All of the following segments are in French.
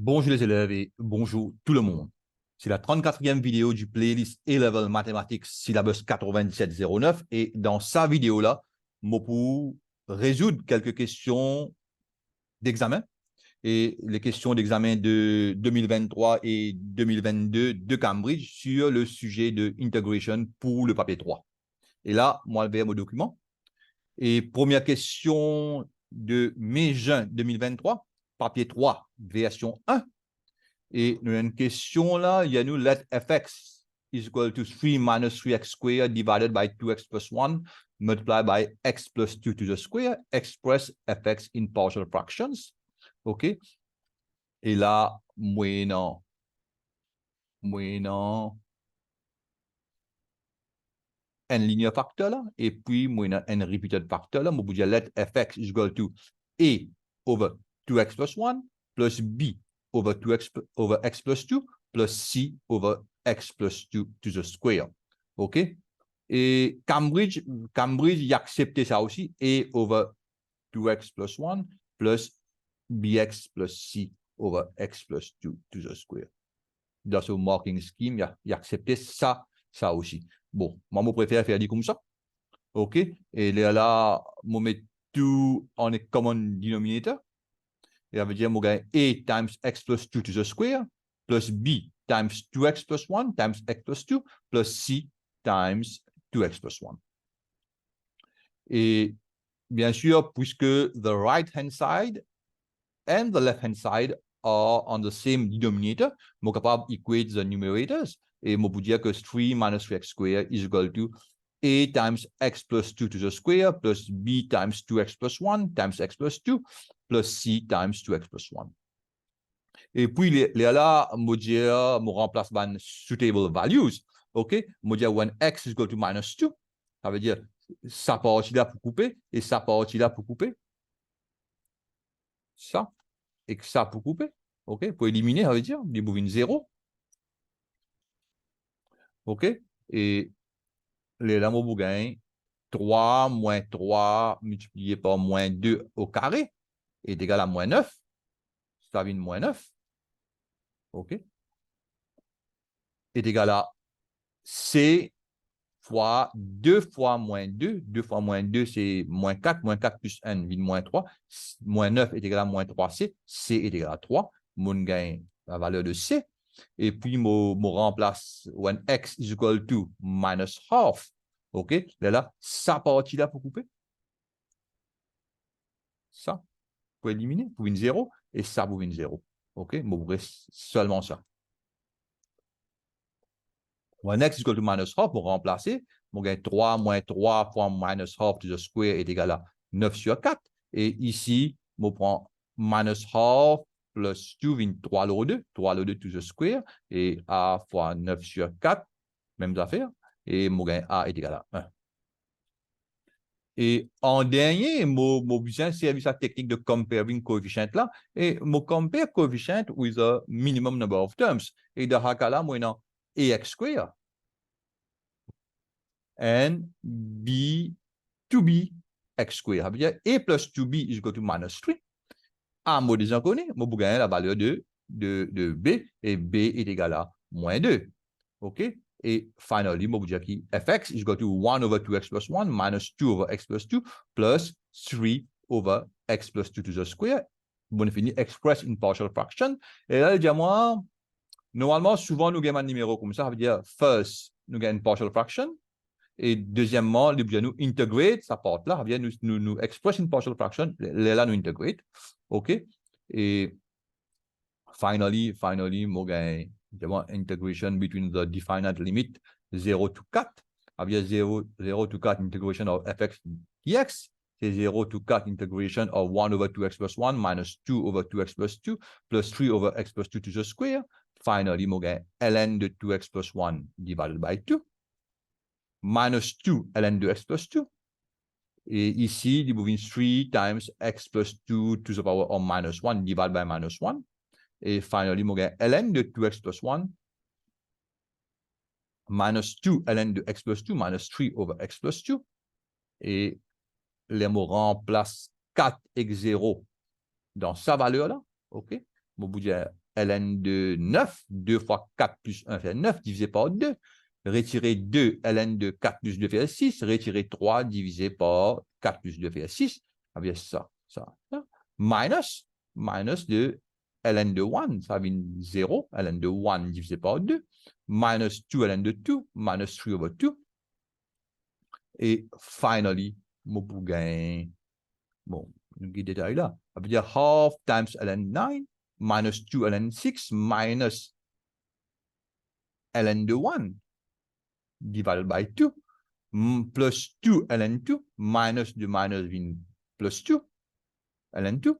Bonjour les élèves et bonjour tout le monde. C'est la 34e vidéo du playlist A-Level Mathematics syllabus 9709 et dans sa vidéo-là, je pour résoudre quelques questions d'examen et les questions d'examen de 2023 et 2022 de Cambridge sur le sujet de integration pour le papier 3. Et là, moi, je vais mon document. Et première question de mai-juin 2023, papier 3, version 1. Et nous avons une question là, il y a nous let fx is equal to 3 minus 3x squared divided by 2x plus 1 multiplied by x plus 2 to the square, express fx in partial fractions. OK? Et là, moyennant n linear factor là, et puis moyennant n repeated factor là, je vais dire let fx is equal to a over 2x plus 1 plus b over 2x over x plus 2 plus c over x plus 2 to the square. OK? Et Cambridge, il a accepté ça aussi, a over 2x plus 1 plus bx plus c over x plus 2 to the square. Dans ce marking scheme, il a accepté ça aussi. Bon, moi, je préfère faire comme ça. OK? Et là, je mets tout en a common denominator. Et ça veut dire, je a times x plus 2 to the square plus b times 2x plus 1 times x plus 2 plus c times 2x plus 1. Et bien sûr, puisque the right-hand side and the left-hand side are on the same denominator, je suis capable d'équater the numerators. Et je peux dire que 3 minus 3x squared is equal to a times x plus 2 to the square plus b times 2x plus 1 times x plus 2 plus c times 2x plus 1. Et puis, là, je remplace par suitable values. OK? Je dire when x is equal to minus 2, ça veut dire ça partie là pour couper et ça partie là pour couper. Ça. Et que ça pour couper. OK? Pour éliminer, ça veut dire du bovine 0. OK? Et là, je gagne 3 moins 3 multiplié par moins 2 au carré est égal à moins 9. Ça vient de moins 9. OK? Est égal à C fois 2 fois moins 2. 2 fois moins 2, c'est moins 4. Moins 4 plus 1 vient de moins 3. Moins 9 est égal à moins 3C. C est égal à 3. Mon gagne la valeur de C. Et puis, je remplace when x is equal to minus half. OK? Là, ça partie là pour couper. Ça, pour éliminer, pour une 0. Et ça pour une 0. OK? Je reste seulement ça. When x is equal to minus half, pour remplacer, on gagne 3 moins 3 fois minus half to the square est égal à 9 sur 4. Et ici, on prend minus half plus 2 vient 3 lower 2, 3 lower 2 to the square, et a fois 9 sur 4, même affaire, et mon gain a est égal à 1. Et en dernier, mon besoin servir sa technique de comparing coefficient là, et mon compare coefficient with a minimum number of terms. Et dans ce cas-là, moi, non, ax square and b to b x square. Ça veut dire a plus 2b is equal to minus 3. A, moi déjà connais, moi, vous gagnez la valeur de b, et b est égal à moins 2. OK? Et finally, je vais vous dire que fx is equal to 1 over 2x plus 1 minus 2 over x plus 2 plus 3 over x plus 2 to the square. Bon, fini, express in partial fraction. Et là, je dis moi, normalement, souvent, nous gagnons un numéro comme ça veut dire first, nous gagnons une partial fraction. Et deuxièmement, nous integrate, ça porte là, nous express in partial fraction, là, nous integrate. OK? Et finally, moi gagne integration between the definite limit 0 to 4. Avec 0 to 4 integration of fx dx. C'est 0 to 4 integration of 1 over 2x plus 1 minus 2 over 2x plus 2 plus 3 over x plus 2 to the square. Finally, moi gagne ln de 2x plus 1 divided by 2 minus 2 ln de x plus 2. Et ici, il y a 3 times x plus 2 to the power of minus 1 divided by minus 1. Et finally, je gagne ln de 2x plus 1 minus 2 ln de x plus 2 minus 3 over x plus 2. Et les mots remplacent 4 x 0 dans sa valeur là. OK? Je vous dis ln de 9, 2 fois 4 plus 1 fait 9, divisé par 2. Retirer 2, ln de 4 plus 2 fait 6. Retirer 3, divisé par 4 plus 2 fait 6. Ça veut dire ça. Minus de ln de 1, ça veut dire 0. ln de 1 divisé par 2. Minus 2 ln de 2, minus 3 over 2. Et finally, mon pour gagner, bon, le détail là, ça veut dire half times ln 9 minus 2 ln 6 minus ln de 1 divided by 2 plus 2 ln 2 minus de minus vient plus 2 ln 2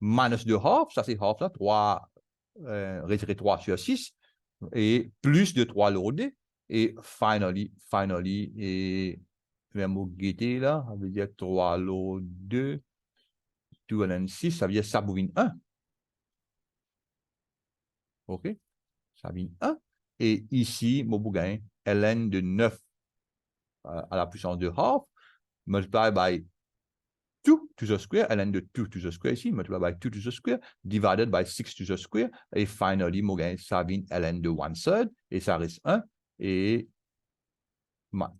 minus de half, ça c'est half là, 3, retirer 3 sur 6 et plus de 3 lourdé et finally, et le mot guetter là, ça veut dire 3 lourd 2, 2 ln 6, ça veut dire ça bouvine 1. OK? Ça vient 1. Et ici, mon bougain, ln de 9 à la puissance de half, multiplied by 2 to the square, ln de 2 to the square ici, multiplied by 2 to the square, divided by 6 to the square, et finally, mon gain, ça vient ln de 1/3, et ça reste 1, et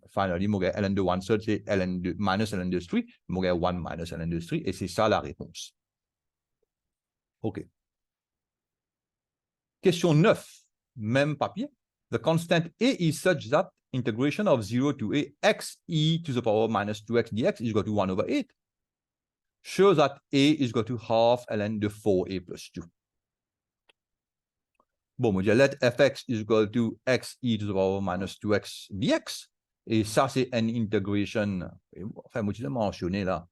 finally, mon gain, ln de 1/3, c'est ln de minus ln de 3, mon gain 1 minus ln de 3, et c'est ça la réponse. OK. Question 9, même papier. The constant a is such that integration of 0 to a x e to the power minus 2x dx is equal to 1 over 8. Show that a is equal to half ln de 4a plus 2. Bon, on dit let fx is equal to x e to the power minus 2x dx. Et ça, c'est une integration. Enfin, moi, je l'ai mentionné là.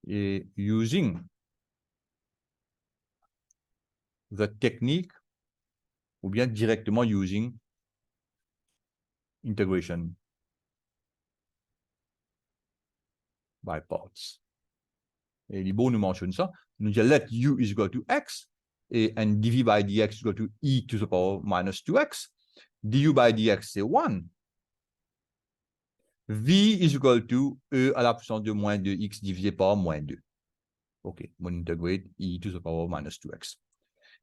Et using the technique ou bien directement using integration by parts. Et Libo nous mentionne ça. Nous dit let u is equal to x et dv by dx is equal to e to the power minus 2x. du by dx, c'est 1. V is equal to e à la puissance de moins 2x divisé par moins 2. OK, on integrate e to the power minus 2x.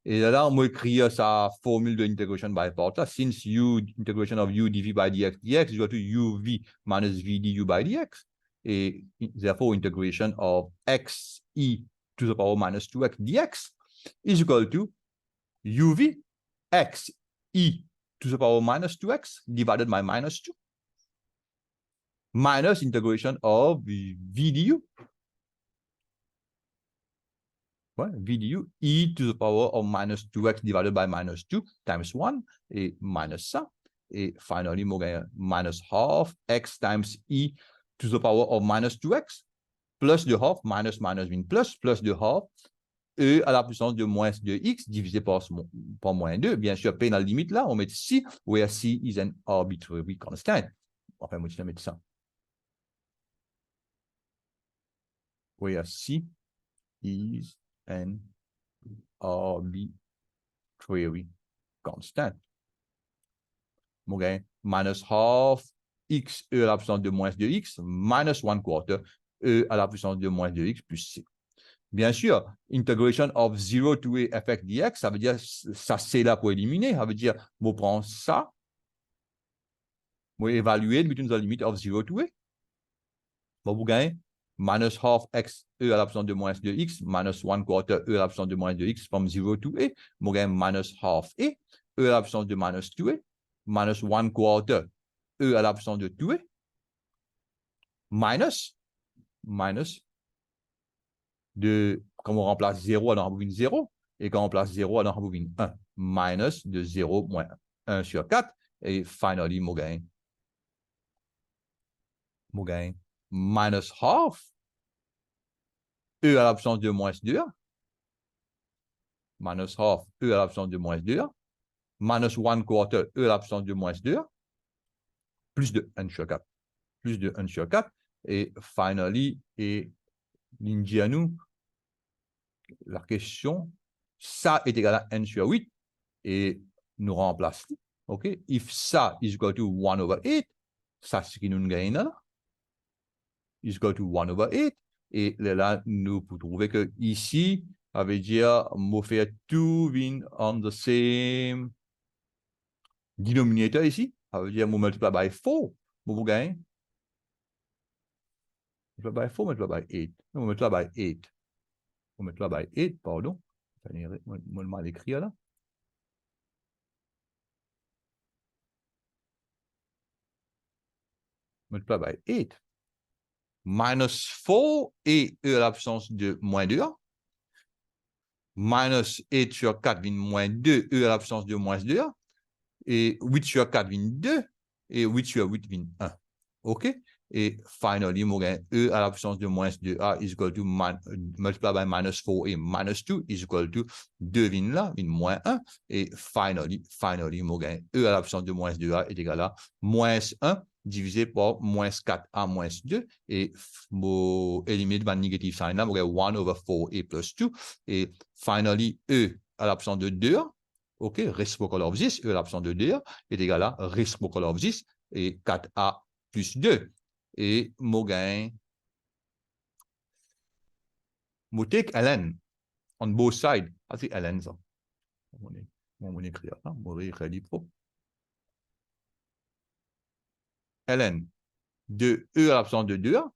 Et là, on va écrire sa formule de integration by part. Là, since u, integration of u dv by dx is equal to uv minus v du by dx. Et therefore, integration of x e to the power minus 2x dx is equal to uv x e to the power minus 2x divided by minus 2 minus integration of v du. V du e to the power of minus 2x divided by minus 2 times 1 et minus ça. Et finally, on gagne minus half x times e to the power of minus 2x plus de half, minus mean plus de half, e à la puissance de moins 2x divisé par moins 2. Bien sûr, p dans la limite là, on met c, where c is an arbitrary constant. Enfin, moi, je vais mettre ça. Where c is an arbitrary constant. Mon gain, minus half x e à la puissance de moins 2x minus 1/4 e à la puissance de moins 2x plus c. Bien sûr, integration of 0 to a fx dx, ça veut dire ça c'est là pour éliminer. Ça veut dire, on prend ça, on évalue between the limit of 0 to a. Bon, vous gagnez minus half x e à la puissance de moins 2x minus 1/4 e à la puissance de moins 2x from 0 to a. Vous gagnez minus half e à la puissance de minus 2a minus 1/4 e à la puissance de 2a minus de, quand on remplace 0, alors on rembobine 0, et quand on remplace 0, alors on rembobine 1, minus de 0 moins 1 sur 4, et finally, on gagne minus half e à la puissance de moins 2, minus half e à la puissance de moins 2, minus 1/4 e à la puissance de moins 2, plus de 1 sur 4, plus de 1 sur 4, et finally, et l'indianou, la question, ça est égal à 1 sur 8, et nous remplace. OK? If ça is equal to 1 over 8, ça c'est ce qui nous gagne là. Is equal to 1 over 8, et là, nous pouvons trouver que ici, Ça veut dire, je fais tout on the same denominator ici. Ça veut dire, je multiplie by 4. Je gagne. Multiply by 4, multiply by 8. Je multiplie by 8. Je multiplie by 8, pardon. Je vais mal écrire là. Multiply by 8. Minus 4 et l'absence de moins 2. Minus 8 sur 4 vient moins 2 et l'absence de moins 2. Et 8 sur 4 vient 2 et 8 sur 8 vient 1. OK? Et finally, mon gain E à la puissance de moins 2A is equal to multiply by minus 4 et minus 2 is equal to 2 vient là, vient moins 1. Et finally, mon gain E à la puissance de moins 2A est égal à moins 1 divisé par moins 4A moins 2. Et mon éliminer le négatif sign là, mon gain 1 over 4A plus 2. Et finally, E à la puissance de 2A. OK, reciprocal of this, E à la puissance de 2A est égal à reciprocal of this et 4A plus 2. Et mon gain, je take ln on both sides. C'est ln ça. On écrit ça. On écrit propre. Ln de E à l'absence de 2A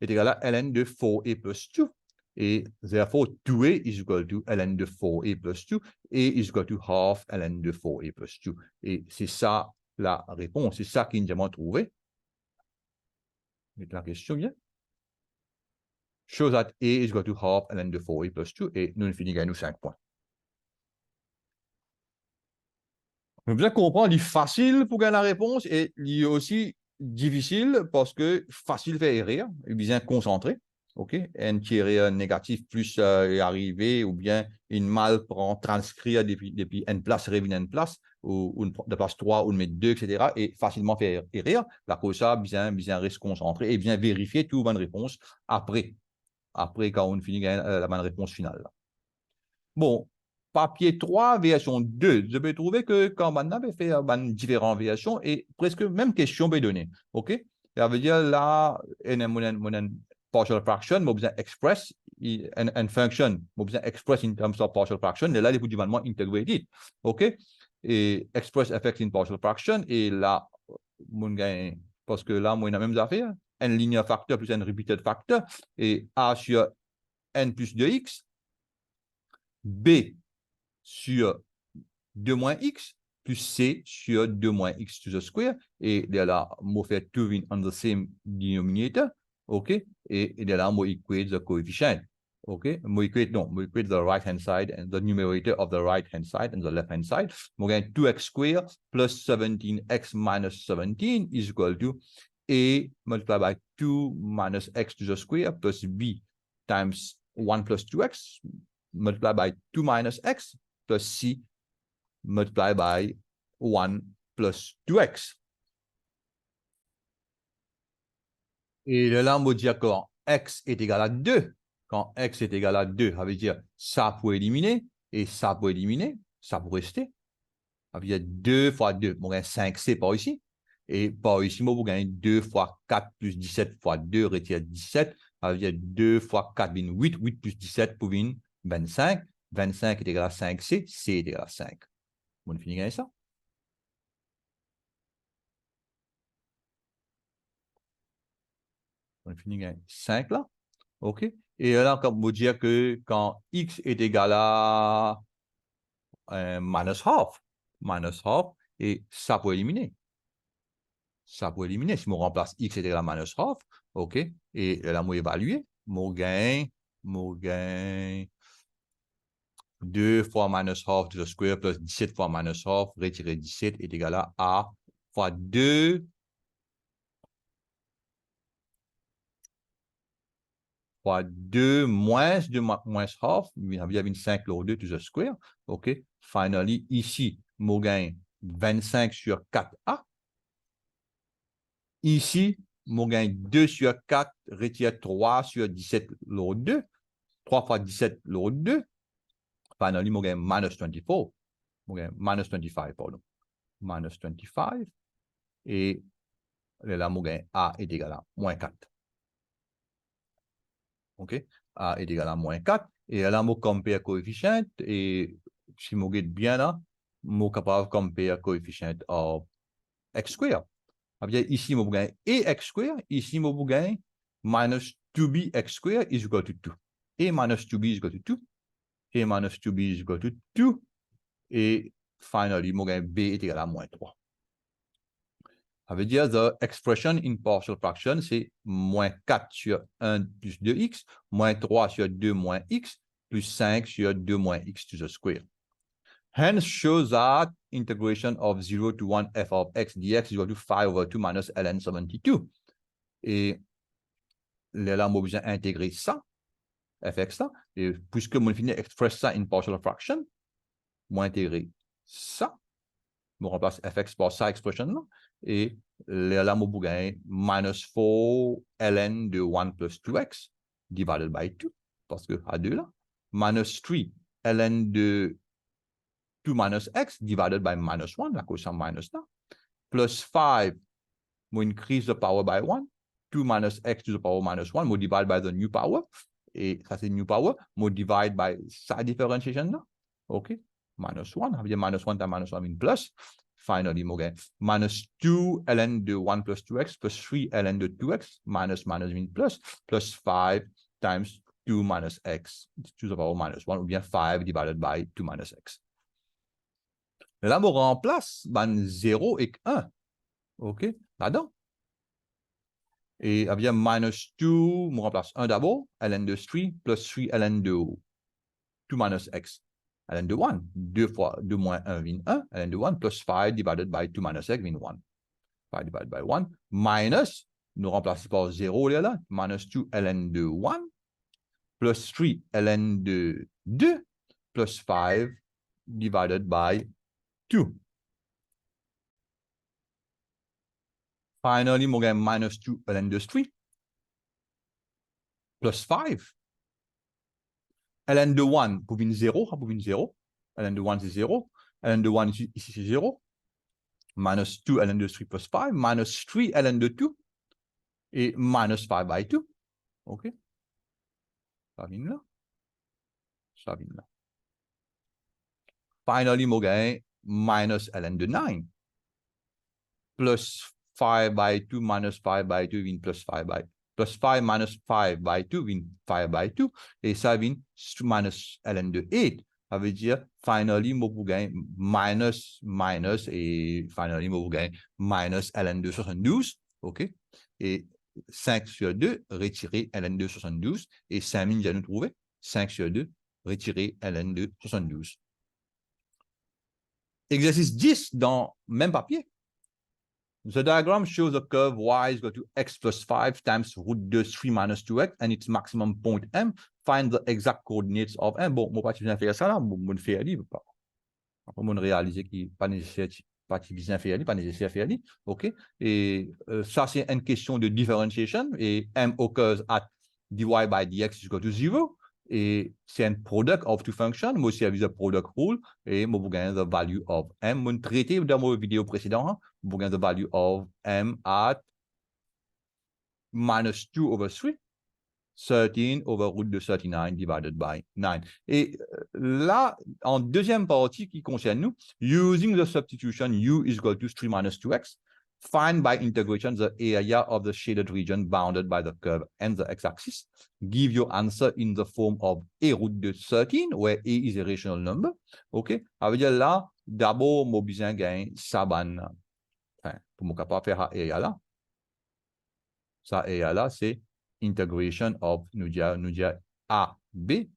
est égal à ln de 4A plus 2. Et therefore, 2A is equal to ln de 4A plus 2. A is equal to half ln de 4A plus 2. Et c'est ça la réponse. C'est ça qu'il nous a trouvé. La question vient. Show that A is equal to half ln de 4A plus 2. Et nous finissons nous 5 points. Vous bien comprendre, il est facile pour gagner la réponse et il est aussi difficile parce que facile fait erreur, il est bien concentré. OK? Un tiret négatif plus est arrivé ou bien une mal prend transcrire depuis une place, revient une place, ou de place 3 ou de mettre 2, etc. et facilement fait erreur. La cause ça, bien reste concentré et bien vérifier toute bonne réponse après quand on finit la bonne réponse finale. Bon, papier 3, version 2. Je vais trouver que quand on avait fait différentes versions et presque même question est donnée. OK? Ça veut dire là, une partial fraction, mais besoin express and function, besoin express in terms of partial fraction, et là, il faut du manuellement integrated. OK? Et express effect in partial fraction, et là, parce que là, moi, il y a même affaire, n linear factor plus n repeated factor, et A sur n plus 2x, B sur 2 moins x plus c sur 2 moins x to the square. Et de là, je fais tout on the same denominator. OK? Et de là, je equate the coefficient. OK? Je equate the right hand side and the numerator of the right hand side and the left hand side. Je gagne 2x square plus 17x minus 17 is equal to a multiplied by 2 minus x to the square plus b times 1 plus 2x multiplied by 2 minus x plus c multiplied by 1 plus 2x. Et là, on va dire quand x est égal à 2, quand x est égal à 2, ça veut dire ça pour éliminer, et ça pour éliminer, ça pour rester. Ça veut dire 2 fois 2, on gagne 5c par ici. Et par ici, on gagne 2 fois 4 plus 17 fois 2, retire 17. Ça veut dire 2 fois 4, 8, 8 plus 17 pour 25. 25 est égal à 5c, c est égal à 5. On finit avec ça. On finit avec 5 là. OK? Et là, comme vous dire que quand x est égal à minus half, et ça peut éliminer. Ça peut éliminer. Si on remplace x est égal à minus half, OK? Et là, on évalue. On gagne 2 fois minus half to the square plus 17 fois minus half, retirer 17 est égal à a fois 2 fois 2 moins 2 moins half, il y a 5 log 2 to the square. OK? Finally, ici, je gagne 25 sur 4a. Ici, je gagne 2 sur 4, retire 3 sur 17 log 2. 3 fois 17 log 2. Finally, je gagne minus 24. Je gagne minus 25, pardon. Minus 25. Et là, je gagne a est égal à moins 4. OK? A est égal à moins 4. Et là, je compare coefficient, et si je regarde bien là, je suis capable de comparer coefficient of x square. Ici, je gagne a x square, ici, je gagne minus 2b x square is equal to 2. A minus 2b is equal to 2. A minus 2b is equal to 2. Et finally, je gagne b est égal à moins 3. Ça veut dire the expression in partial fraction, c'est moins 4 sur 1 plus 2x, moins 3 sur 2 moins x, plus 5 sur 2 moins x to the square. Hence shows that integration of 0 to 1 f of x dx is equal to 5 over 2 minus ln 72. Et là, on a besoin d'intégrer ça, fx là, et puisque on finit express ça in partial fraction, on intégrer ça, on remplace fx par ça expression là, et là, on a minus 4 ln de 1 plus 2x divided by 2, parce que à 2 là, minus 3 ln de 2 minus x divided by minus 1, la quotient minus là, plus 5, we increase the power by 1, 2 minus x to the power minus 1, we divide by the new power, et ça c'est new power, we divide by sa differentiation là, ok, minus 1, ça veut dire minus 1 times minus 1 mean plus, finally, we get minus 2 ln de 1 plus 2x plus 3 ln de 2x, minus mean plus 5 times 2 minus x to the power minus 1, ou bien 5 divided by 2 minus x. Là, on remplace 0 et 1. OK? Là-dedans. Et bien minus 2, on remplace 1 d'abord, ln de 3, plus 3 ln de 2 minus x. ln de 1, 2 fois 2 moins 1 vient 1, ln de 1, plus 5 divided by 2 minus x vient 1. 5 divided by 1, minus, nous remplaçons par 0 là, minus 2 ln de 1, plus 3 ln de 2, plus 5 divided by 2. Finally, we get minus 2 ln de 3 plus 5. ln de 1 pour venir 0, pour venir 0. ln de 1 c'est 0. ln de 1 ici c'est 0. Minus 2 ln de 3 plus 5. Minus 3 ln de 2. Et minus 5 by 2. OK? Ça vient là. Ça vient là. Finally, we get minus ln de 9. Plus 5 by 2 minus 5 by 2 vient plus 5 by 2. Plus 5 minus 5 by 2 vient 5 by 2. Et ça vient minus ln de 8. Ça veut dire, finally, je gagne minus, et finally, je gagne minus ln de 72. OK? Et 5 sur 2, retirer ln de 72. Et 5000, j'ai nous trouvé. 5 sur 2, retirer ln de 72. Exercice 10 dans même papier. The diagram shows a curve y is equal to x plus 5 times root de 3 minus 2x and its maximum point M. Find the exact coordinates of M. Bon, moi, pas bien faire ça là, je ne fais rien. Après, je réaliser qu'il n'est pas nécessaire, pas bien faire, pas nécessaire faire. OK? Et ça, c'est une question de differentiation. Et M occurs at dy by dx is equal to 0. Et c'est un product of two functions. Moi aussi, j'ai un product rule. Et moi, je gagne the value of M. Je traité dans ma vidéo précédente. Je gagne the value of M at minus 2 over 3. 13 over root de 39 divided by 9. Et là, en deuxième partie qui concerne nous, using the substitution u is equal to 3 minus 2x, find by integration the area of the shaded region bounded by the curve and the x-axis. Give your answer in the form of a root de 13, where a is a rational number. OK? Ça veut dire là, d'abord, moi, besoin gagner ça, enfin, pour mon capable faire area là. Ça, area là, c'est integration of nous dire a b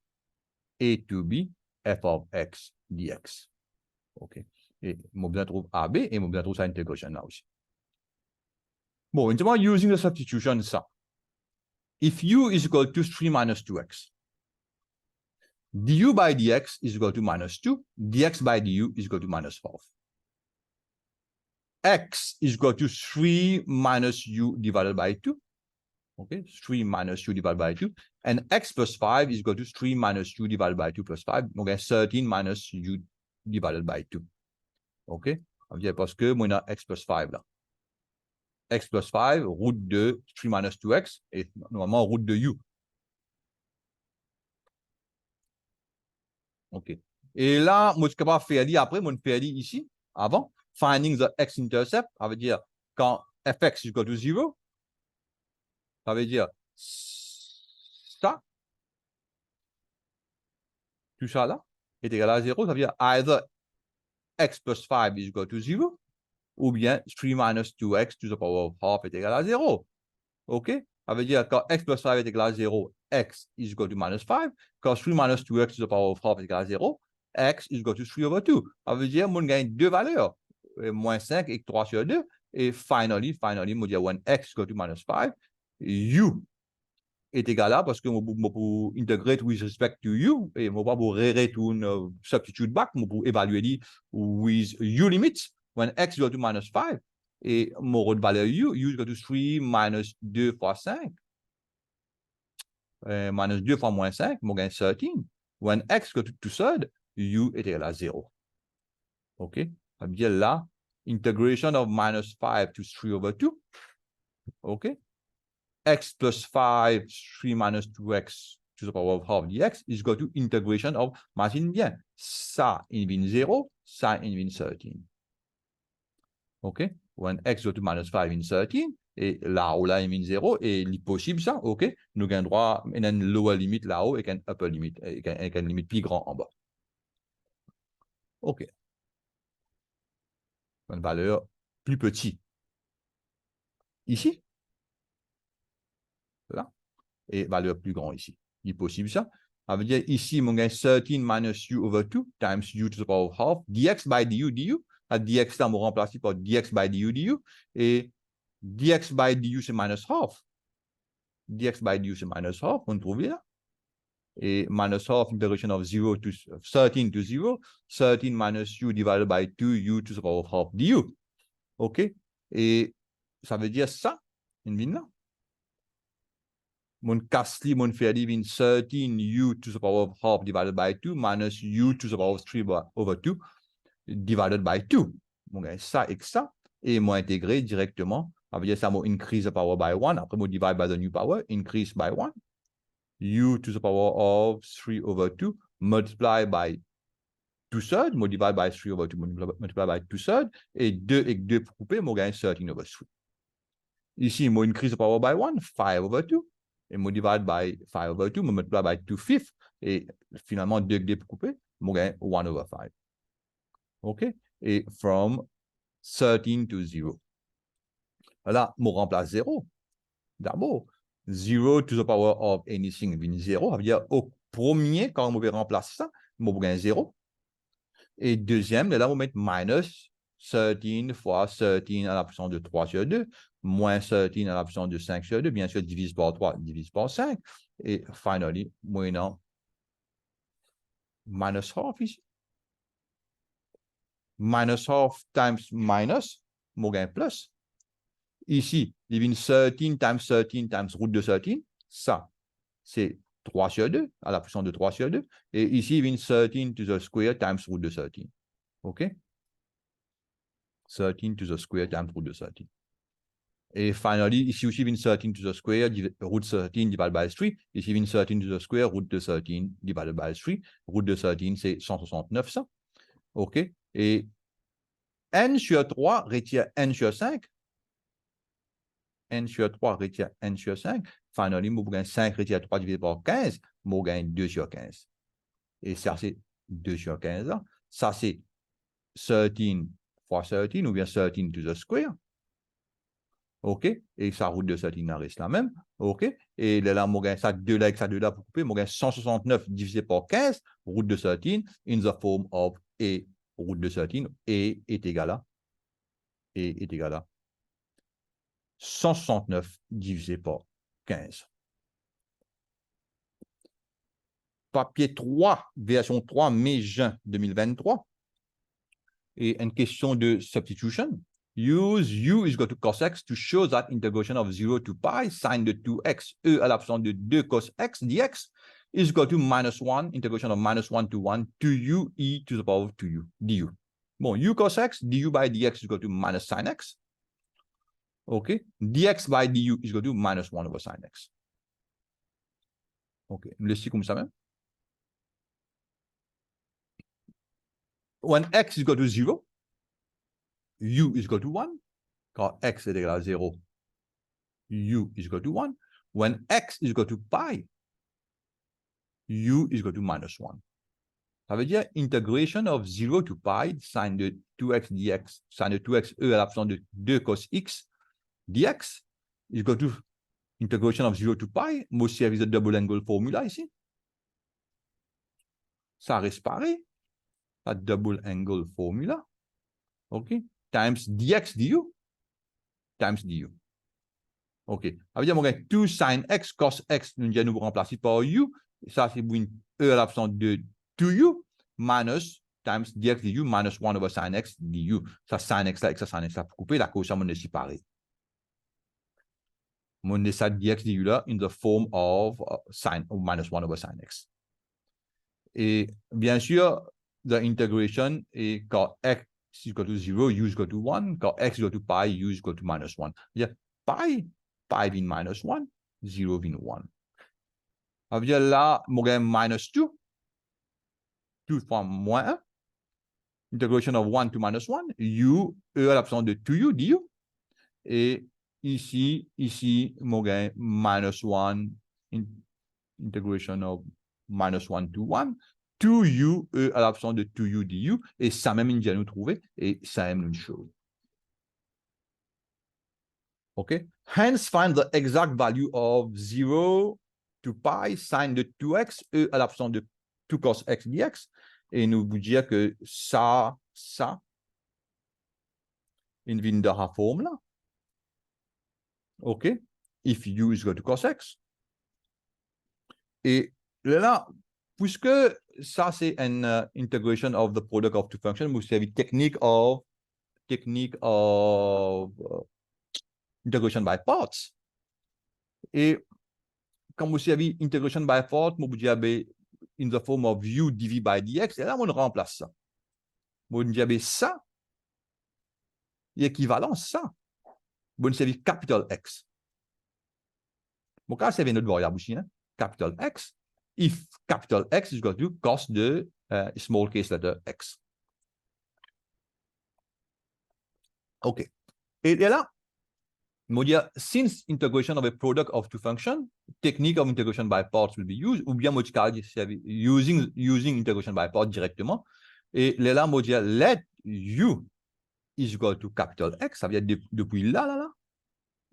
a to b f of x dx. OK. Et moi besoin trouve a b et moi besoin trouve sa integration là aussi. Bon, maintenant using the substitution ça. If u is equal to 3 minus 2x, du by dx is equal to minus 2, dx by du is equal to minus 5. X is equal to 3 minus u divided by 2. Okay, 3 minus u divided by 2. And x plus 5 is equal to 3 minus u divided by 2 plus 5. Okay, 13 minus u divided by 2. OK? Parce que moi, on a x plus 5 là. X plus 5, root de 3 minus 2x, et normalement, root de u. OK. Et là, moi, je suis capable de faire dire après, moi, je fais dire ici, avant, finding the x-intercept, ça veut dire quand fx is equal to 0, ça veut dire ça, tout ça là, est égal à 0, ça veut dire either x plus 5 is equal to 0, ou bien 3 minus 2x to the power of half est égal à 0. OK? Ça veut dire quand x plus 5 est égal à 0, x is equal to minus 5. Quand 3 minus 2x to the power of half est égal à 0, x is equal to 3 over 2. Ça veut dire qu'on gagne deux valeurs, moins 5 et 3 sur 2. Et finally, on dit when x is equal to minus 5, u est égal à, parce que pour integrate with respect to u, et moi pour retourner substitute back, pour évaluer with u limits, when x is equal to minus 5, et mon valeur u is equal to 3 minus 2 fois 5, minus 2 fois moins 5, mon gain 13. When x is equal to 2/3, u est égal à 0. OK? Ça veut dire là, integration of minus 5 to 3 over 2. OK? X plus 5, 3 minus 2x to the power of half dx is equal to integration of, imagine bien, ça invine 0, ça invine 13. OK? When x go to minus 5 in 13, et là-haut, là, invine 0, et il est possible ça, OK? Nous avons droit à une lower limit là-haut et une upper limit, et une limite plus grande en bas. OK. Une valeur plus petite. Ici. Là. Et valeur plus grande ici. Il est possible ça. Ça veut dire ici, mon gain 13 minus u over 2 times u to the power of half, dx by du. À dx là, on va remplacer par dx by du. Et dx by du, c'est minus half. Dx by du, c'est minus half. On trouve là. Et minus half integration of 0 to 13 to 0. 13 minus u divided by 2 u to the power of half du. OK? Et ça veut dire ça, une ligne là. Mon casli, mon ferdi vin 13 u to the power of half divided by 2 minus u to the power of 3 over 2 divided by 2. Mon gagne ça et ça. Et moi intégrer directement. Ça veut dire ça, moi increase the power by 1. Après, moi divide by the new power, increase by 1. U to the power of 3 over 2 multiply by 2/3. Moi divide by 3 over 2 multiply by 2/3. Et 2 et 2 pour couper, moi gagne 13 over 3. Ici, moi increase the power by 1, 5 over 2. Et moi divide by 5 over 2, moi multiply by 2/5. Et finalement, 2 pour couper, moi gagne 1 over 5. OK? Et from 13 to 0. Là, moi remplace 0. D'abord, 0 to the power of anything vient 0. Ça veut dire au premier, quand on veut remplacer ça, moi gagne 0. Et deuxième, là, on va mettre minus 13 fois 13 à la puissance de 3 sur 2, moins 13 à la puissance de 5 sur 2, bien sûr, divise par 3, divise par 5, et finally, moyennant minus half ici. Minus half times minus, moi gagne plus. Ici, divine 13 times 13 times root de 13, ça, c'est 3 sur 2, à la puissance de 3 sur 2, et ici, divine 13 to the square times root de 13. OK? 13 to the square times root de 13. Et finally, ici aussi, vient 13 to the square, root 13 divided by 3. Ici, vient 13 to the square, root de 13 divided by 3. Root de 13, c'est 169, ça. OK? Et n sur 3 retire n sur 5. N sur 3 retire n sur 5. Finally, moi, gagne 5 retire 3 divisé par 15. Moi, gagne 2 sur 15. Et ça, c'est 2 sur 15. Là. Ça, c'est 13 fois 13, ou bien 13 to the square. OK? Et sa route de 13 reste la même. OK? Et là, mon gain, ça 2 là avec ça 2 là pour couper, mon gain 169 divisé par 15, route de 13, in the form of A, route de 13, et est égal à, et est égal à 169 divisé par 15. Papier 3, version 3, mai-juin 2023. Et une question de substitution. Use u is equal to cos x to show that integration of 0 to pi sine de 2x, e à la puissance de 2 cos x dx is equal to minus 1, integration of minus 1 to 1 to u e to the power of 2u du. Bon, u cos x, du by dx is equal to minus sine x. OK? Dx by du is equal to minus 1 over sine x. OK. Je laisse comme ça même. when x is equal to 0, u is equal to 1, quand x est égal à 0, u is equal to 1. When x is equal to pi, u is equal to minus 1. Ça veut dire integration of 0 to pi, sin de 2x dx, sin de 2x e à la puissance de 2 cos x dx, is equal to integration of 0 to pi, mon service de double angle formula ici. Ça reste pareil. La double angle formula. OK? Times dx du times du. OK. Ça veut dire, mon gars, 2 sin x cos x, nous allons nous remplacer par u. Ça, c'est une e à la puissance de 2u minus times dx du minus 1 over sin x du. Ça, sin x là, et ça, sin x là, pour couper la cause, ça, mon est séparé. Mon est ça dx du là, in the form of sin, ou minus 1 over sin x. Et bien sûr, the integration est quand x is equal to 0, u is equal to 1, quand x is equal to pi, u is equal to minus 1. C'est-à-dire, pi vient minus 1, 0 vient 1. Ça veut dire là, mon gain minus 2, 2 fois moins 1, integration of 1 to minus 1, u, e à l'absence de 2u, du. Et ici, mon gain minus 1, integration of minus 1 to 1, 2u à l'absence de 2u du, et ça même, il vient nous trouver, et ça même une chose. OK? Hence, find the exact value of 0 to pi sin de 2x, e à l'absence de 2 cos x dx, et nous vous dire que ça, il vient de la forme là. OK? If u is equal to cos x. Et là, puisque ça, c'est une integration of the product of two functions, vous savez, technique of integration by parts. Et quand vous savez integration by parts, vous avez in the form of u dv by dx, et là, on remplace ça. Vous avez ça, l'équivalent ça. Vous savez capital X. Bon, cas, c'est notre variable aussi, hein? Capital X. If capital X is equal to cos de small case letter x. OK. Et là, on dit, since integration of a product of two functions, technique of integration by parts will be used, ou bien using integration by parts directement. Et là, on dit, let u is equal to capital X. Ça veut dire depuis là.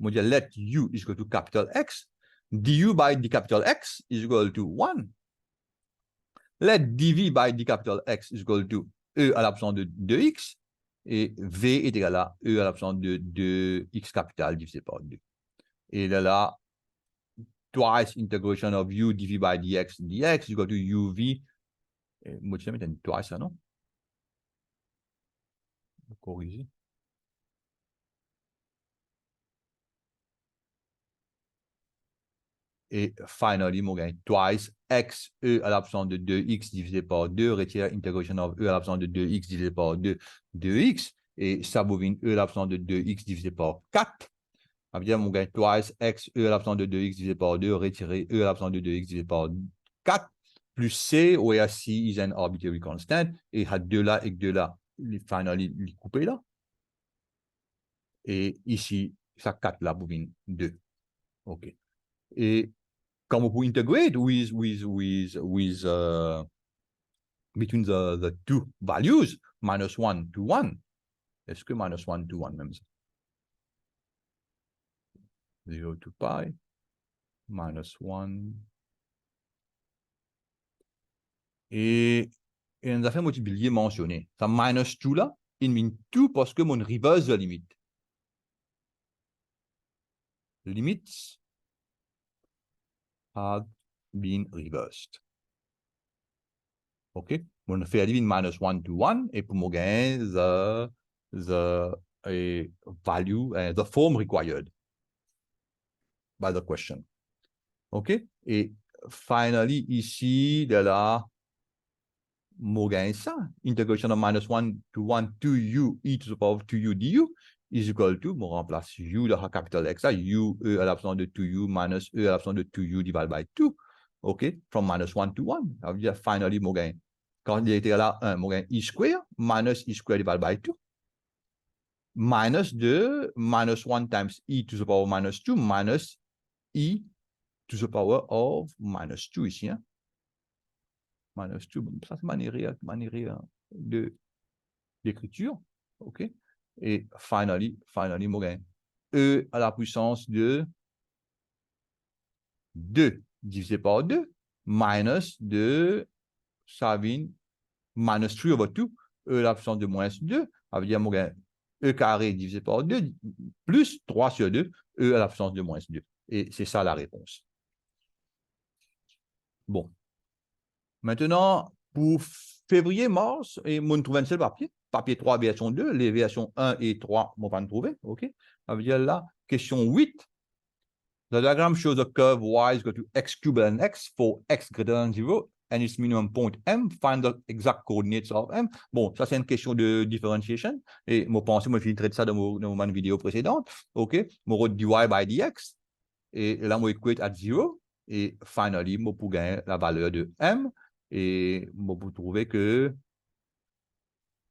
On dit, let u is equal to capital X. Du by d capital X is equal to 1. Let dv by d capital X is equal to e à l'absence de 2x. Et v est égal à e à l'absence de 2x capital divisé par 2. Et là, twice integration of u dv by dx is equal to uv. Moi, je vais mettre twice là, non? Corriger. Et finally, mon gain, twice x e à l'absence de 2x divisé par 2, retire integration of e à l'absence de 2x divisé par 2, 2x, et ça bovine e à l'absence de 2x divisé par 4. Ça veut dire, mon gain, twice x e à l'absence de 2x divisé par 2, retirer e à l'absence de 2x divisé par 4, plus c, where c is an arbitrary constant, et à 2 là et 2 là, finally, les couper là. Et ici, ça 4 là bovine 2. OK. Et quand vous pouvez integrate between the two values, minus 1 to 1, est-ce que minus 1 to 1 même ça? 0 to pi, minus 1. Et on a fait un multiplier mentionné. Ça minus 2 là, il mean 2 parce que mon reverse the limit. Limits have been reversed. OK? On fait adivine minus 1 to 1, et pour mon gain, the value, the form required by the question. OK? Et finally, ici, de là, mon gain, ça, integration of minus 1 to 1 to u e to the power of 2u du is equal to, mon remplace u de la capital X, u e à l'absence de 2u minus e à l'absence de 2u divided by 2. OK? From minus 1 to 1. Ça veut dire, finally, mon gain. quand il est égal à 1, on gagne I square minus I square divided by 2. Minus 2, minus 1 times E to the power minus 2, minus E to the power of minus 2 ici. Hein? Minus 2, ça c'est manière d'écriture. OK? Et finally, on gagne E à la puissance de 2 divisé par 2, minus 2, ça vient minus 3 over 2, E à la puissance de moins 2, ça veut dire on gagne E carré divisé par 2, plus 3 sur 2, E à la puissance de moins 2. Et c'est ça la réponse. Bon. Maintenant, pour février-mars, et on trouve un seul papier. Papier 3, version 2. Les versions 1 et 3, on va pas trouver. OK? Ça veut dire là, question 8. The diagram shows a curve y is equal to x cubed ln x for x greater than 0 and its minimum point m. Find the exact coordinates of m. Bon, ça c'est une question de differentiation. Et moi pense, moi filtré ça dans ma vidéo précédente. OK? Moi dy by dx. Et là, moi équate à 0. Et finally, moi pour gagner la valeur de m. Et moi pour trouver que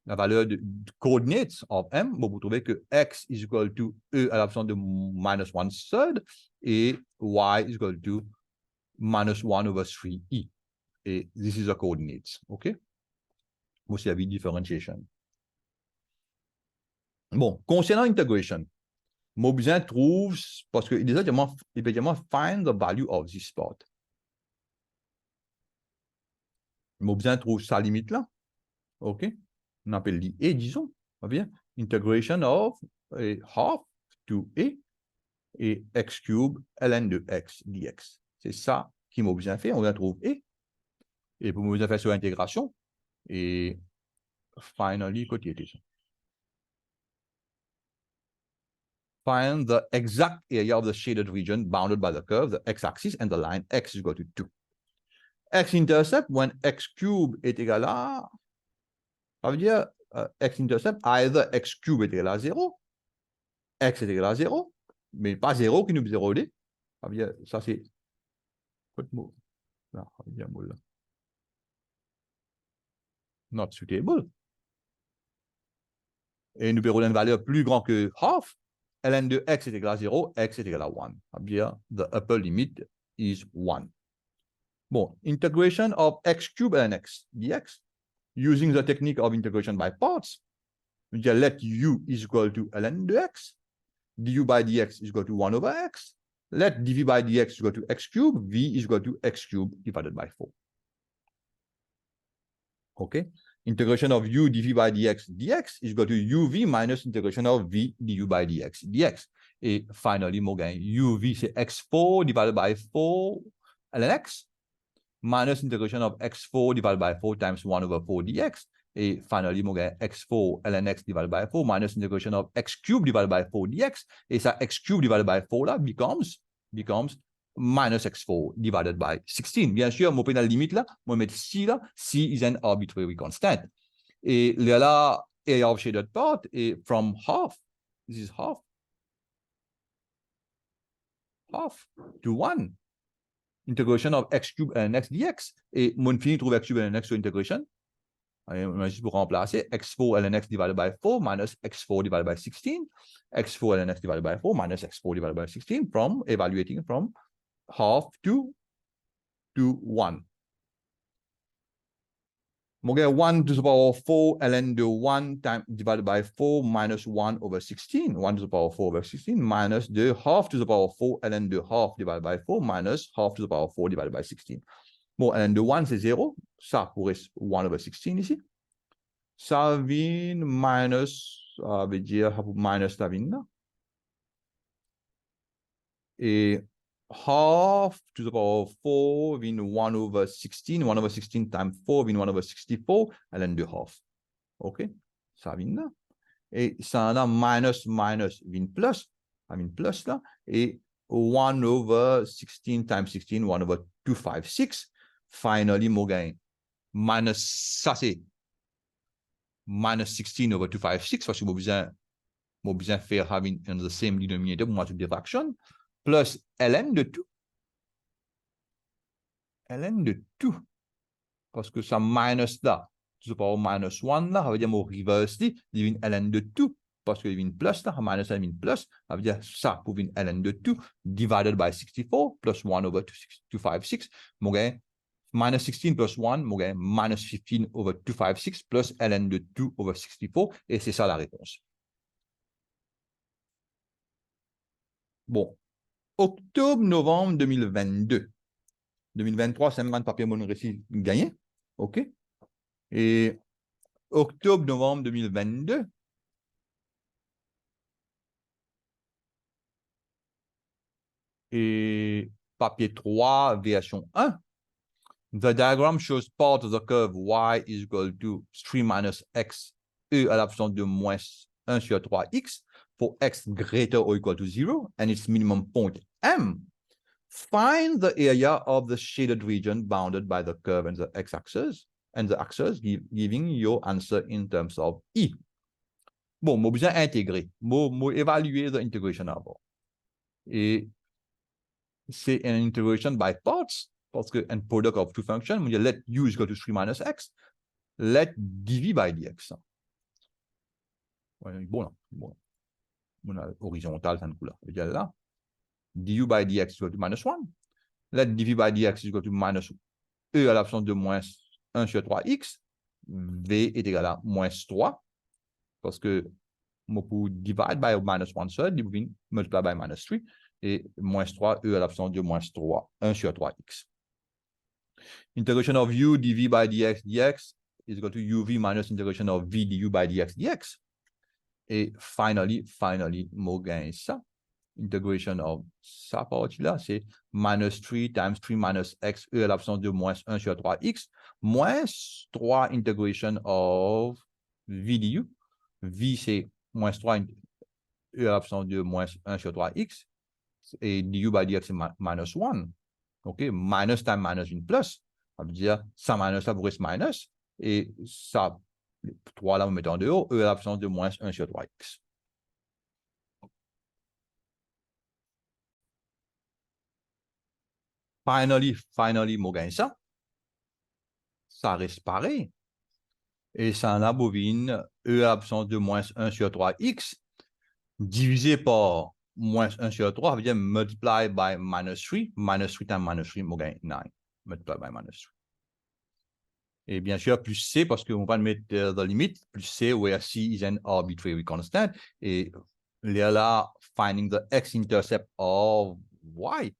la valeur de coordinates of m, bon, vous trouvez que x is equal to e à la puissance de minus 1/3 et y is equal to minus 1 over 3e. Et this is the coordinates. OK? Moi, c'est la differentiation. Bon, concernant integration, moi, besoin trouve, parce que déjà, évidemment, find the value of this spot. Moi, besoin trouve sa limite là. OK? On appelle l'I. Et disons, bien, integration of half to E et x cube ln de x dx. C'est ça qui m'a besoin faire. On va trouver E. Et pour me faire sur l'intégration. Et finally, côté était ça. Find the exact area of the shaded region bounded by the curve, the x-axis, and the line x is equal to 2. X-intercept, when x cube est égal à, ça veut dire x-intercept, either x cube est égal à 0, x est égal à 0, mais pas 0 qui nous dit 0D. Ça veut dire, ça c'est, not suitable. Et nous verrons une valeur plus grande que half. ln de x est égal à 0, x est égal à 1. Ça veut dire, the upper limit is 1. Bon, integration of x cube ln x dx, using the technique of integration by parts, let u is equal to ln de x, du by dx is equal to 1 over x, let dv by dx is equal to x cube, v is equal to x cube divided by 4. Okay? Integration of u dv by dx is equal to uv minus integration of v du by dx. Et finally, mon gain, uv c'est x4 divided by 4 ln x minus integration of x4 divided by 4 times 1 over 4 dx. Et finally, mon gain, x4 ln x divided by 4 minus integration of x cube divided by 4 dx. Et ça, x cube divided by 4 là becomes minus x4 divided by 16. Bien sûr, mon pénal limite là, moi mettre c là, c is an arbitrary constant. Et là, area of shaded part, et from half, this is half to 1. Integration of x cube and x dx. Et mon fini trouve x cube and x sur integration. On a juste pour remplacer x4 ln x divided by 4 minus x4 divided by 16. x4 ln x divided by 4 minus x4 divided by 16 from evaluating from half to 1. Mon gars, 1 to the power of 4 ln de 1 time divided by 4 minus 1 over 16. 1 to the power of 4 over 16 minus de half to the power of 4 ln de half divided by 4 minus half to the power of 4 divided by 16. Bon, ln de 1 c'est 0. Ça pourrait être 1 over 16 ici. Ça vient minus, ça veut dire minus ça vient là. Et half to the power of 4 vient 1 over 16. 1 over 16 times 4 vient 1 over 64. ln de half. OK? Ça vient là. Et ça a minus vient plus. Ça vient plus là. Et 1 over 16 times 16, 1 over 256. Finally, mon gain. Minus, ça c'est minus 16 over 256, parce que j'ai besoin faire having in the same denominator pour moi toute des fractions, plus ln de tout. ln de tout. parce que ça minus là, to the power minus 1 là, ça veut dire mon reverse li, il vient ln de 2, parce que il vient plus là, minus ça vient plus, ça veut dire ça pour venir ln de 2 divided by 64 plus 1 over 256, mon gain minus 16 plus 1, mon gain minus 15 over 256 plus ln de 2 over 64, et c'est ça la réponse. Bon, octobre-novembre 2022. 2023, 50 papiers Maurice gagné. OK? Et octobre-novembre 2022, et papier 3, version 1. The diagram shows part of the curve y is equal to 3 minus x e à l'absence de moins 1 sur 3x for x greater or equal to 0 and its minimum point m. Find the area of the shaded region bounded by the curve and the x-axis and the axis, giving your answer in terms of E. Bon, moi besoin intégrer, moi évaluer the integration d'abord. Et c'est an integration by parts, parce que un product of two functions, on dit let u is equal to 3 minus x, let dv by dx. Bon, là, bon. On a horizontal, ça nous coule là. Je veux là, du by dx is equal to minus 1, let dv by dx is equal to minus e à l'absence de moins 1 sur 3x, v est égal à moins 3, parce que moi, pour divide by minus 1 seul, il faut multiplier by minus 3, et moins 3, e à l'absence de moins 3, 1 sur 3x. Integration of u dv by dx dx is equal to uv minus integration of v du by dx dx. Et finally, moi gagne ça. Integration of ça partie-là, c'est minus 3 times 3 minus x, e à l'absence de moins 1 sur 3x, moins 3 integration of v du. V, c'est moins 3 e à l'absence de moins 1 sur 3x, et du by dx, c'est minus 1. OK? Minus times minus une plus. Ça veut dire ça minus, ça vous reste minus, et ça, 3 là, vous mettez en dehors, e à l'absence de moins 1 sur 3x. Finally, moi gagne ça. Ça reste pareil. Et ça en a bovine, e à l'absence de moins 1 sur 3x, divisé par moins 1 sur 3, ça veut dire multiply by minus 3 times minus 3, moi gagne 9. Multiply by minus 3. Et bien sûr, plus c, parce qu'on va mettre the limit, plus c, where c is an arbitrary constant. Et là, finding the x-intercept of y.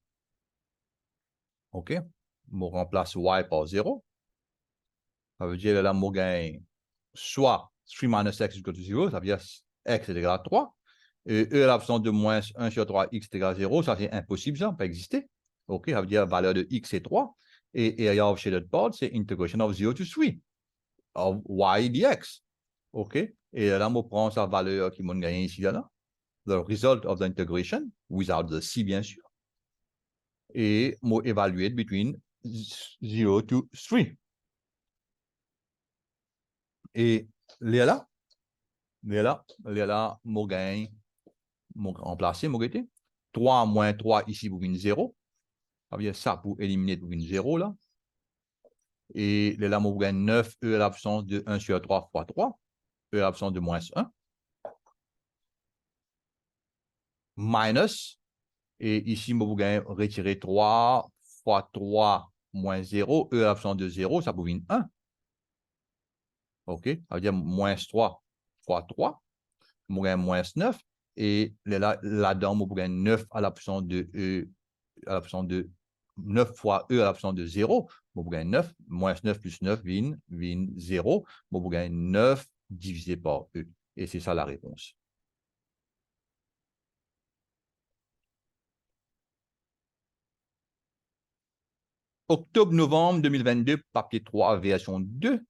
OK? On remplace y par 0. Ça veut dire là, on gagne soit 3 minus x is equal to 0, ça veut dire x est égal à 3. Et e à l'absence de moins 1 sur 3, x est égal à 0, ça c'est impossible, ça ne peut pas exister. OK? Ça veut dire la valeur de x est 3. Et area of shaded part, c'est integration of 0 to 3 of y dx. OK? Et là, on prend sa valeur qui m'a gagné ici, là. The result of the integration, without the c, bien sûr. Et on évalue between 0 to 3. Et là, on gagne, on remplace, on gagne 3 moins 3 ici pour une 0. Ça veut dire ça pour éliminer pour une 0 là. Et là, on gagne 9 e à l'absence de 1 sur 3 fois 3, e à l'absence de moins 1. Minus, et ici, on gagne retirer 3 fois 3 moins 0, e à l'absence de 0, ça pour une 1. OK? Ça veut dire moins 3 fois 3, on gagne moins 9. Et là-dedans, on gagne 9 à l'absence de e, à l'absence de 9 fois e à l'absence de 0. On gagne 9, moins 9 plus 9, vient 0. On gagne 9 divisé par e. Et c'est ça la réponse. Octobre-novembre 2022, papier 3, version 2.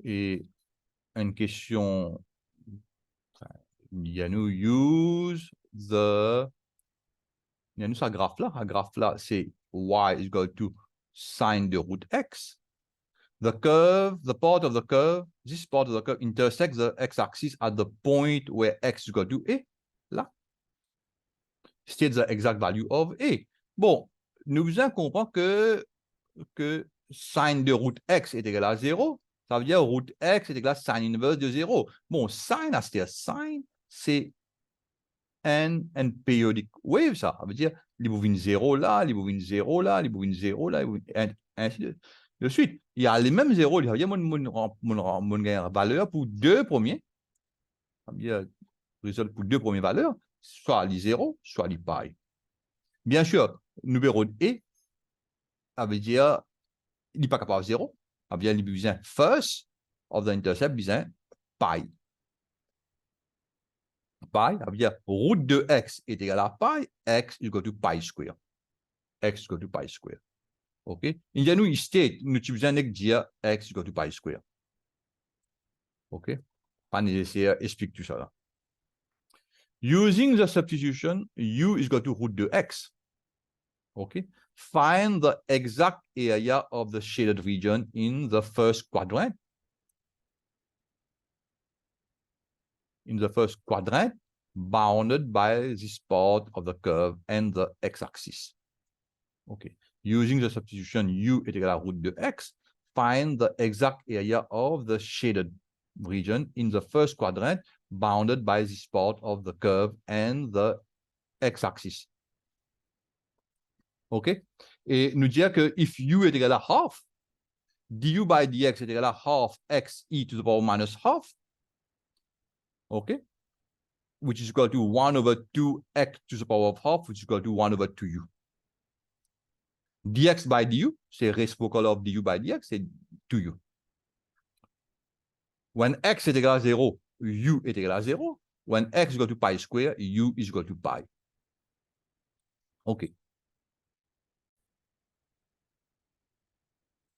Et une question, il nous use the, il nous sa graphe là, c'est y is equal to sine de root x. The curve, the part of the curve, this part of the curve intersects the x-axis at the point where x is equal to a. Là. State the exact value of a. Bon, nous besoin comprendre que sin de route x est égal à 0, ça veut dire route x est égal à sin inverse de 0. Bon, sin, c'est-à-dire sin, c'est un periodic wave, ça. Ça veut dire, il y a 0 là, il y a 0 là, il y a 0 là, et ainsi de suite. Il y a les mêmes zéros, il y a mon valeur pour deux premiers, ça veut dire, résultat pour deux premières valeurs, soit les 0, soit les pi. Bien sûr, numéro E, ça veut dire, il n'est pas capable de 0, ça veut dire, il a besoin first of the intercept, besoin pi. Pi, ça veut dire route de x est égal à pi, x is equal to pi square. X is equal to pi square. OK? Il y a nous state, nous utilisons de dire x is equal to pi square. OK? Pas nécessaire, explique tout ça là. Using the substitution, u is equal to root de x. OK? Find the exact area of the shaded region in the first quadrant. In the first quadrant, bounded by this part of the curve and the x-axis. Okay. Using the substitution u est égal à root de x, find the exact area of the shaded region in the first quadrant bounded by this part of the curve and the x-axis. OK? Et nous dire que if u est égal à half, du by dx est égal à half x e to the power minus half. OK? Which is equal to 1 over 2 x to the power of half, which is equal to 1 over 2u. Dx by du, c'est reciprocal of du by dx, c'est 2u. When x est égal à 0, u est égal à 0. When x is equal to pi square, u is equal to pi. OK.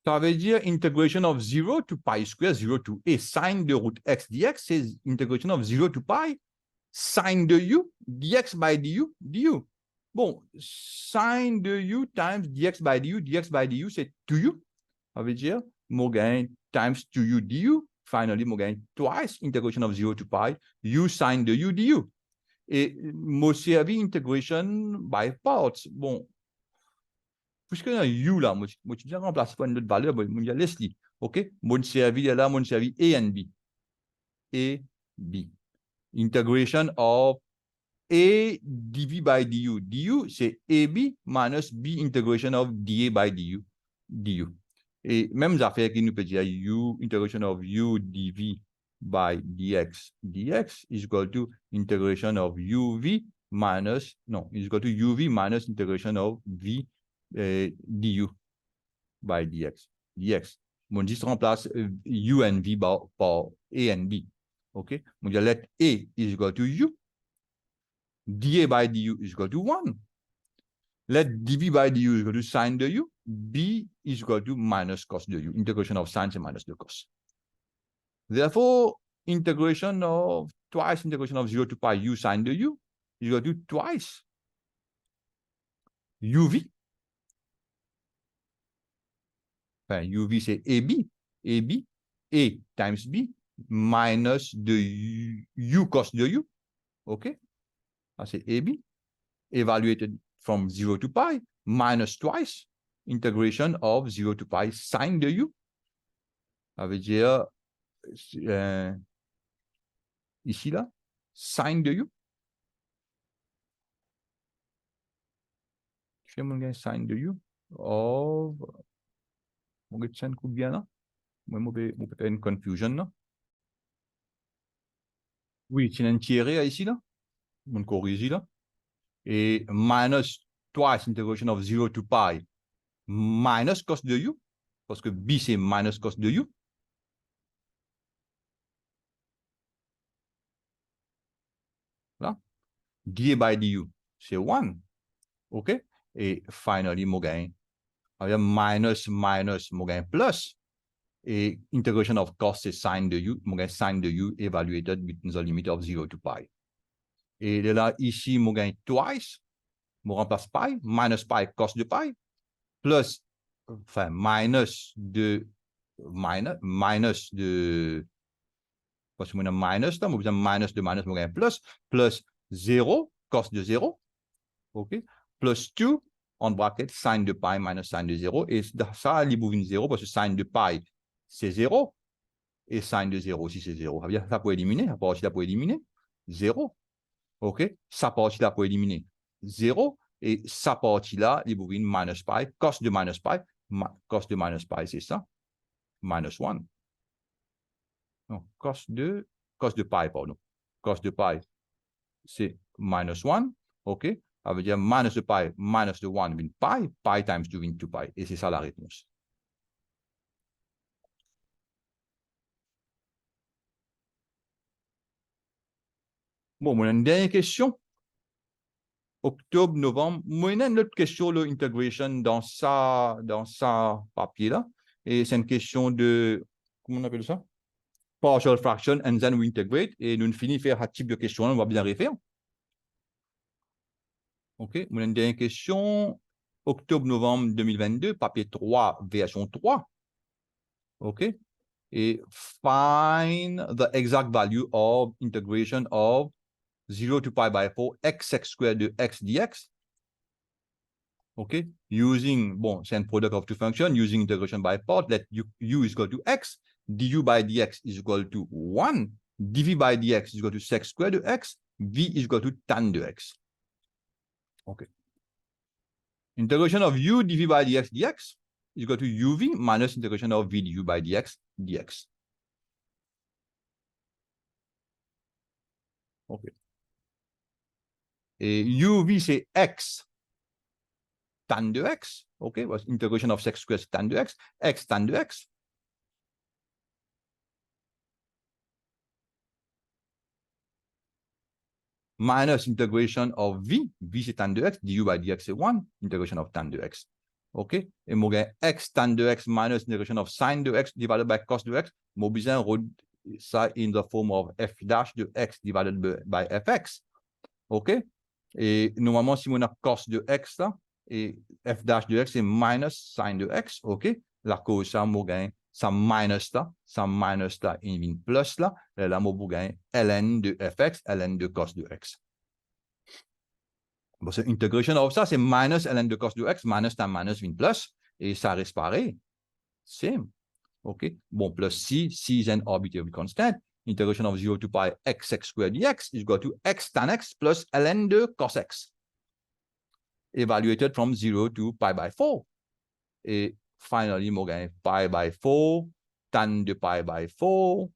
Ça veut dire integration of 0 to pi square, 0 to a. Sin de route x dx, c'est integration of 0 to pi. Sin de u, dx by du, du. Bon, sin de u times dx by du, c'est 2u. Ça veut dire, mon gain times 2u du. Finally, mon gain twice integration of 0 to pi, u sin de u du. Et mon servi integration by parts. Bon, puisque dans u là, moi, je viens remplacer par une autre valeur, je laisse li. OK? Mon servi là, mon servi a and b. A, b. Integration of a dv by du. Du, c'est ab minus b integration of dA by du. Du. Et même affaire qui nous peut dire u, integration of u dv by dx. Dx is equal to integration of uv minus, non, is equal to uv minus integration of v du by dx. Dx. Mon dit remplace u and v par a and b. OK? Mon dit let a is equal to u. dA by du is equal to 1. Let dv by du is equal to sin de u. B is equal to minus cos de u. Integration of sin, c'est minus de cos. Therefore, integration of twice integration of 0 to pi u sin de u is equal to twice uv. Enfin, uv, c'est ab. ab, a times b, minus de u cos de u. OK? C'est ab. Evaluated from 0 to pi, minus twice integration of 0 to pi sin de u. Ça veut dire, ici, là, sin de u. Je fais mon gain sin de u. Of, mon gain sin coupe bien là. Moi, je peux faire une confusion là. Oui, c'est un tiré ici là. On corrige là. Et minus twice integration of 0 to pi minus cos de u, parce que b c'est minus cos de u. Là. dA by du, c'est 1. OK? Et finally, mon gain, minus, mon gain plus. Et integration of cos, c'est sin de u. Mon gain sin de u evaluated between the limit of 0 to pi. Et de là, ici, mon gain twice. Je remplace pi, minus pi cos de pi, plus, enfin, minus de, parce que mon minus, là, minus de minus, mon gain plus 0, cos de 0, OK, plus 2, en bracket, sin de pi minus sin de 0. Et ça, il bouge 0 parce que sin de pi, c'est 0. Et sin de 0 aussi, c'est 0. Ça peut éliminer. Ça part aussi là pour éliminer. 0. OK? Ça partie là pour éliminer 0. Et ça partie là, il bouge minus pi. Cos de minus pi. Cos de minus pi, c'est ça. Minus 1. Non, cos de pi, pardon. Cos de pi, c'est minus 1. OK? Ça veut dire minus de pi, minus de 1 win pi. Pi times 2 win 2 pi. Et c'est ça la réponse. Bon, on a une dernière question. Octobre, novembre. Moi, il y a une autre question, l'intégration dans ça papier-là. Et c'est une question de, comment on appelle ça? Partial fraction, and then we integrate. Et nous finissons faire un type de question, on va bien refaire. OK. Moi, une dernière question. Octobre, novembre 2022, papier 3, version 3. OK. Et find the exact value of integration of 0 to pi by 4 x squared de x dx. OK, using, bon, c'est un product of two functions, using integration by part, let u is equal to x, du by dx is equal to 1, dv by dx is equal to sec squared de x, v is equal to tan de x. OK. Integration of u dv by dx dx is equal to uv minus integration of v du by dx dx. OK. Et uv, c'est x tan de x. OK, integration of sec squared tan de x tan de x. Minus integration of v, c'est tan de x, du by dx c'est 1, integration of tan de x. OK? Et moi, x tan de x minus integration of sin de x divided by cos de x, moi, besoin ça in the form of f dash de x divided by fx. OK? Et normalement, si on a cos de x là, et f dash de x c'est minus sin de x, OK? La cause, ça, moi, ça minus là, in plus là, et là, moi, ln de fx, ln de cos de x. Bon, c'est integration of ça, c'est minus ln de cos de x, minus tan minus in plus, et ça reste pareil. Same. OK? Bon, plus c is an arbitrary constant. Integration of 0 to pi x squared dx is equal to x tan x plus ln de cos x. Evaluated from 0 to pi by 4. Et finally, moi, pi by 4, tan de pi by 4,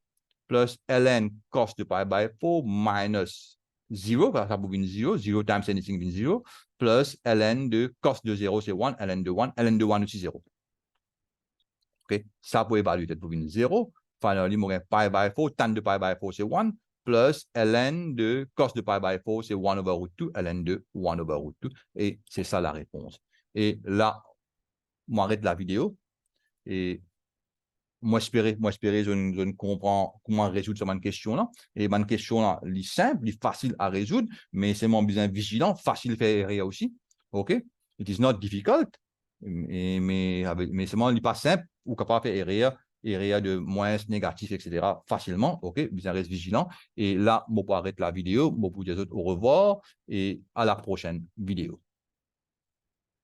plus ln cos de pi by 4 minus 0, ça vous vient 0, 0 times anything vient 0, plus ln de cos de 0, c'est 1, ln de 1, ln de 1 aussi 0. OK, ça pour évaluer, vous vient 0. Finally, moi, pi by 4, tan de pi by 4, c'est 1, plus ln de cos de pi by 4, c'est 1 over root 2, ln de 1 over root 2. Et c'est ça la réponse. Et là, moi, arrête la vidéo. Et moi, espérer, je comprends comment résoudre cette question-là. Et ma question-là, elle est simple, elle est facile à résoudre, mais c'est mon besoin vigilant, facile à faire erreur aussi. OK? It is not difficult, mais c'est mon pas simple, ou capable de faire erreur de moins négatif, etc. facilement. OK? Besoin reste vigilant. Et là, je vais arrêter la vidéo, je vous dis au revoir et à la prochaine vidéo.